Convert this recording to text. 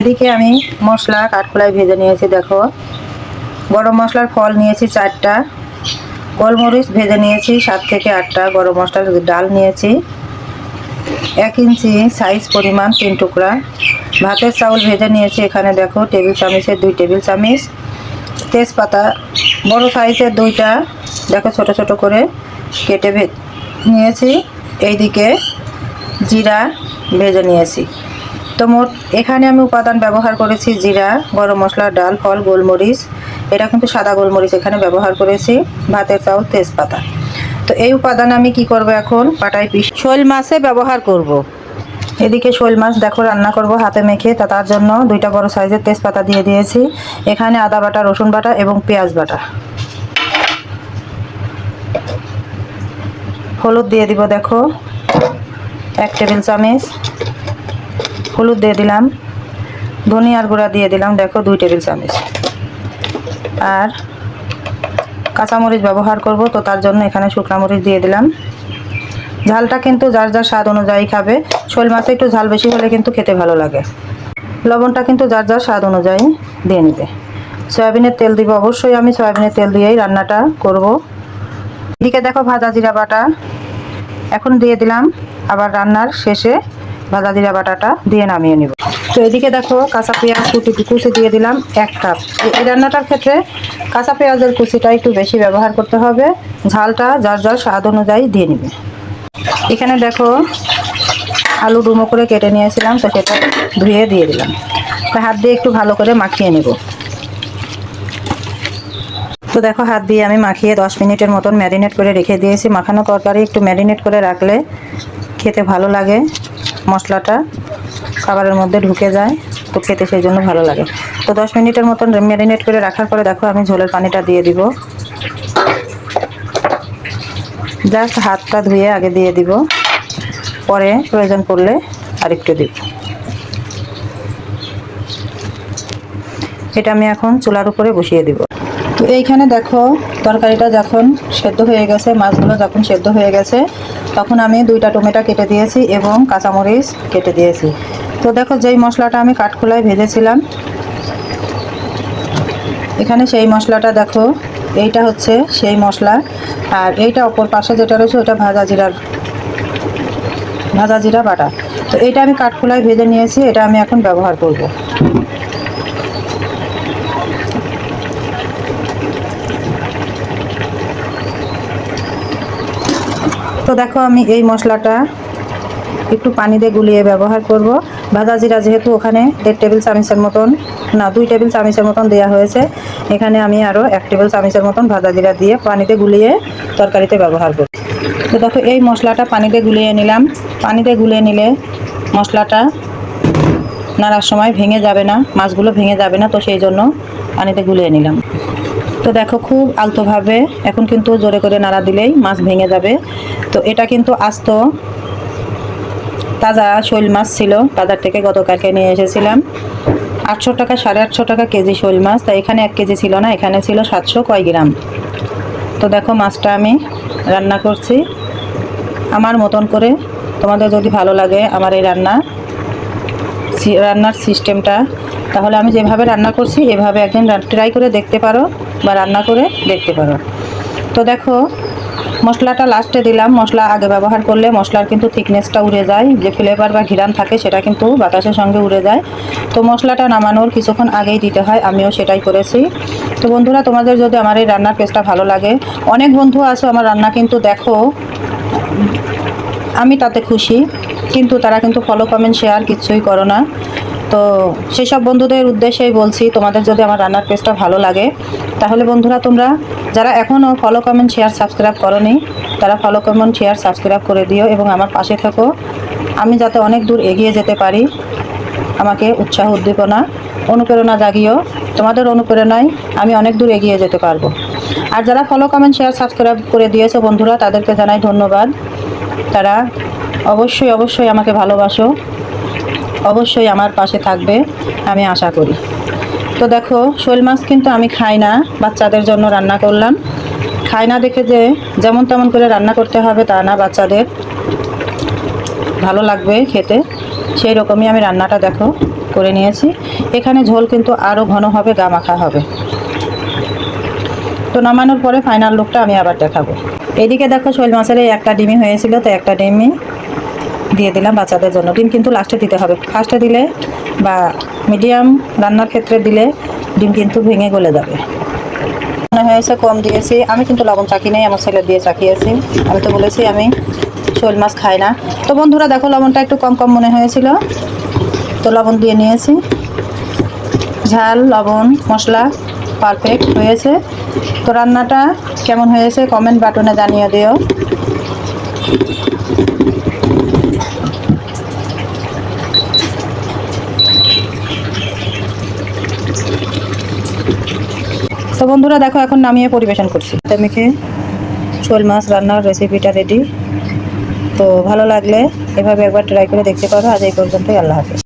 এদিকে আমি মশলা কাঠখোলায় ভেজে নিয়েছি। দেখো, গরম মশলার ফল নিয়েছি 4টা, গোলমরিচ ভেজে নিয়েছি 7 থেকে 8টা, গরম মশলার ডাল নিয়েছি 1 ইঞ্চি সাইজ পরিমাণ 3 টুকরা, ভাতের চাউল ভেজে নিয়েছি এখানে দেখো টেবিল চামচের 2 টেবিল চামচ, তেজপাতা বড় সাইজের 2টা দেখো ছোট ছোট করে কেটে নিয়েছি। এইদিকে জিরা ভেজে নিয়েছি। তো মোট এখানে আমি উপাদান ব্যবহার করেছি জিরা, গরম মশলা, ডাল, ফল, গোলমরিচ, এটা কিন্তু সাদা গোলমরিচ এখানে ব্যবহার করেছি, ভাতের চাউল, তেজপাতা। তো এই উপাদান আমি কি করব, এখন পাটায় পিষে শোল মাছে ব্যবহার করব। এদিকে শোল মাছ দেখো রান্না করব হাতে মেখে, তার জন্য 2টা বড় সাইজের তেজপাতা দিয়ে দিয়েছি। এখানে আদা বাটা, রসুন বাটা এবং পেঁয়াজ বাটা। হলুদ দিয়ে দিব দেখো 1 টেবিল চামচ হলুদ দিয়ে দিলাম, ধনিয়ার গুঁড়া দিয়ে দিলাম দেখো 2 টেবিল চামচ, আর কাঁচামরিচ ব্যবহার করব, তো তার জন্য এখানে শুকনো মরিচ দিয়ে দিলাম। ঝালটা কিন্তু যার যার স্বাদ অনুযায়ী খাবে, শোল মাছে একটু ঝাল বেশি হলে কিন্তু খেতে ভালো লাগে। লবণটা কিন্তু যার যার স্বাদ অনুযায়ী দিয়ে নেবে। সয়াবিনের তেল দিব, অবশ্যই আমি সয়াবিনের তেল দিয়েই রান্নাটা করব। এদিকে দেখো ভাজা জিরা বাটা এখন দিয়ে দিলাম, আবার রান্নার শেষে ভাজা জিরা বাটাটা দিয়ে নামিয়ে নেব। তো এদিকে দেখো কাঁচা পেঁয়াজ কুচি দিয়ে দিলাম 1 কাপ। এই রান্নাটার ক্ষেত্রে কাঁচা পেঁয়াজের কুচিটা একটু বেশি ব্যবহার করতে হবে, ঝালটা যার যার স্বাদ অনুযায়ী দিয়ে নেবে। এখানে দেখো আলু ডুমো করে কেটে নিয়েছিলাম, তো সেটা ধুয়ে দিয়ে দিলাম। তো হাত দিয়ে একটু ভালো করে মাখিয়ে নেব। তো দেখো হাত দিয়ে আমি মাখিয়ে 10 মিনিটের মতন ম্যারিনেট করে রেখে দিয়েছি। মাখানো তরকারি একটু ম্যারিনেট করে রাখলে খেতে ভালো লাগে, মশলাটা খাবারের মধ্যে ঢুকে যায়, তো খেতে সেই জন্য ভালো লাগে। তো 10 মিনিটের মতন ম্যারিনেট করে রাখার পরে দেখো আমি ঝোলের পানিটা দিয়ে দিব। জাস্ট হাতটা ধুয়ে আগে দিয়ে দিব, পরে প্রয়োজন পড়লে আরেকটু দিব। এটা আমি এখন চুলার উপরে বসিয়ে দিব। তো এইখানে দেখো তরকারিটা যখন সেদ্ধ হয়ে গেছে, মাছগুলো যখন সেদ্ধ হয়ে গেছে, তখন আমি 2টা টমেটো কেটে দিয়েছি এবং কাঁচামরিচ কেটে দিয়েছি। তো দেখো যেই মশলাটা আমি কাঠখোলায় ভেজেছিলাম, এখানে সেই মশলাটা দেখো, এইটা হচ্ছে সেই মশলা, আর এইটা অপর পাশে যেটা রয়েছে ওটা ভাজা জিরা বাটা। তো এইটা আমি কাঠখোলায় ভেজে নিয়েছি, এটা আমি এখন ব্যবহার করব। তো দেখো আমি এই মশলাটা একটু পানি দিয়ে গুলিয়ে ব্যবহার করব। ভাজা জিরা যেহেতু ওখানে 1.5 টেবিল চামচের মতন, না 2 টেবিল চামচের মতন দেওয়া হয়েছে, এখানে আমি আরও 1 টেবিল চামচের মতন ভাজা জিরা দিয়ে পানিতে গুলিয়ে তরকারিতে ব্যবহার করব। তো দেখো এই মশলাটা পানিতে গুলিয়ে নিলাম। পানিতে গুলিয়ে নিলে মশলাটা নাড়ার সময় ভেঙে যাবে না, মাছগুলো ভেঙে যাবে না, তো সেই জন্য পানিতে গুলিয়ে নিলাম। তো দেখো খুব আলতোভাবে, এখন কিন্তু জোরে করে নাড়া দিলেই মাছ ভেঙে যাবে। তো এটা কিন্তু আস্ত তাজা শোল মাছ ছিল, বাজার থেকে গতকালকে নিয়ে এসেছিলাম। 800 টাকা, 850 টাকা কেজি শোল মাছ। তাই এখানে 1 কেজি ছিল না, এখানে ছিল 700 কয় গ্রাম। তো দেখো মাছটা আমি রান্না করছি আমার মতন করে। তোমাদের যদি ভালো লাগে আমার এই রান্নার সিস্টেমটা, তাহলে আমি যেভাবে রান্না করছি এভাবে একদিন ট্রাই করে দেখতে পারো বা রান্না করে দেখতে পারো। তো দেখো মশলাটা লাস্টে দিলাম। মশলা আগে ব্যবহার করলে মশলার কিন্তু থিকনেসটা উড়ে যায়, যে ফ্লেভার বা ঘিরান থাকে সেটা কিন্তু বাতাসের সঙ্গে উড়ে যায়। তো মশলাটা নামানোর কিছুক্ষণ আগেই দিতে হয়, আমিও সেটাই করেছি। তো বন্ধুরা, তোমাদের যদি আমার এই রান্নার পেজটা ভালো লাগে, অনেক বন্ধু আছো আমার রান্না কিন্তু দেখো, আমি তাতে খুশি, কিন্তু তারা কিন্তু ফলো, কমেন্ট, শেয়ার কিছুই করো না। তো সেই সব বন্ধুদের উদ্দেশ্যেই বলছি, তোমাদের যদি আমার রান্নার পেজটা ভালো লাগে, তাহলে বন্ধুরা তোমরা যারা এখনও ফলো, কমেন্ট, শেয়ার, সাবস্ক্রাইব করোনি, তারা ফলো, কমেন্ট, শেয়ার, সাবস্ক্রাইব করে দিও এবং আমার পাশে থাকো। আমি যাতে অনেক দূর এগিয়ে যেতে পারি, আমাকে উৎসাহ, উদ্দীপনা, অনুপ্রেরণা জাগিও। তোমাদের অনুপ্রেরণায় আমি অনেক দূর এগিয়ে যেতে পারবো। আর যারা ফলো, কমেন্ট, শেয়ার, সাবস্ক্রাইব করে দিয়েছে বন্ধুরা, তাদেরকে জানাই ধন্যবাদ। তারা অবশ্যই আমাকে ভালোবাসো, অবশ্যই আমার পাশে থাকবে, আমি আশা করি। তো দেখো শোল মাছ কিন্তু আমি খাই না, বাচ্চাদের জন্য রান্না করলাম। খাই না দেখে যে যেমন তেমন করে রান্না করতে হবে তা না, বাচ্চাদের ভালো লাগবে খেতে, সেই রকমই আমি রান্নাটা দেখো করে নিয়েছি। এখানে ঝোল কিন্তু আরও ঘন হবে, গামাখা হবে। তো নামানোর পরে ফাইনাল লুকটা আমি আবার দেখাবো। এদিকে দেখো শোল মাছের এই একটা ডিমই হয়েছিল, তো একটা ডিমই দিয়ে দিলাম বাচ্চাদের জন্য। ডিম কিন্তু লাস্টে দিতে হবে, ফার্স্টে দিলে বা মিডিয়াম রান্নার ক্ষেত্রে দিলে ডিম কিন্তু ভেঙে গলে যাবে। মনে হয়েছে কম দিয়েছি, আমি কিন্তু লবণ চাকি নেই, আমার ছেলে দিয়ে চাকিয়েছি। আমি তো বলেছি আমি শোল মাছ খাই না। তো বন্ধুরা দেখো লবণটা একটু কম কম মনে হয়েছিল, তো লবণ দিয়ে নিয়েছি। ঝাল, লবণ, মশলা পারফেক্ট হয়েছে। তো রান্নাটা কেমন হয়েছে কমেন্ট বাটনে জানিয়ে দিও। তো বন্ধুরা দেখো এখন নামিয়ে পরিবেশন করছি। মেখে শোল মাছ রান্নার রেসিপিটা রেডি। তো ভালো লাগলে এভাবে একবার ট্রাই করে দেখতে পারো। আজ এই পর্যন্তই, আল্লাহ হাফেজ।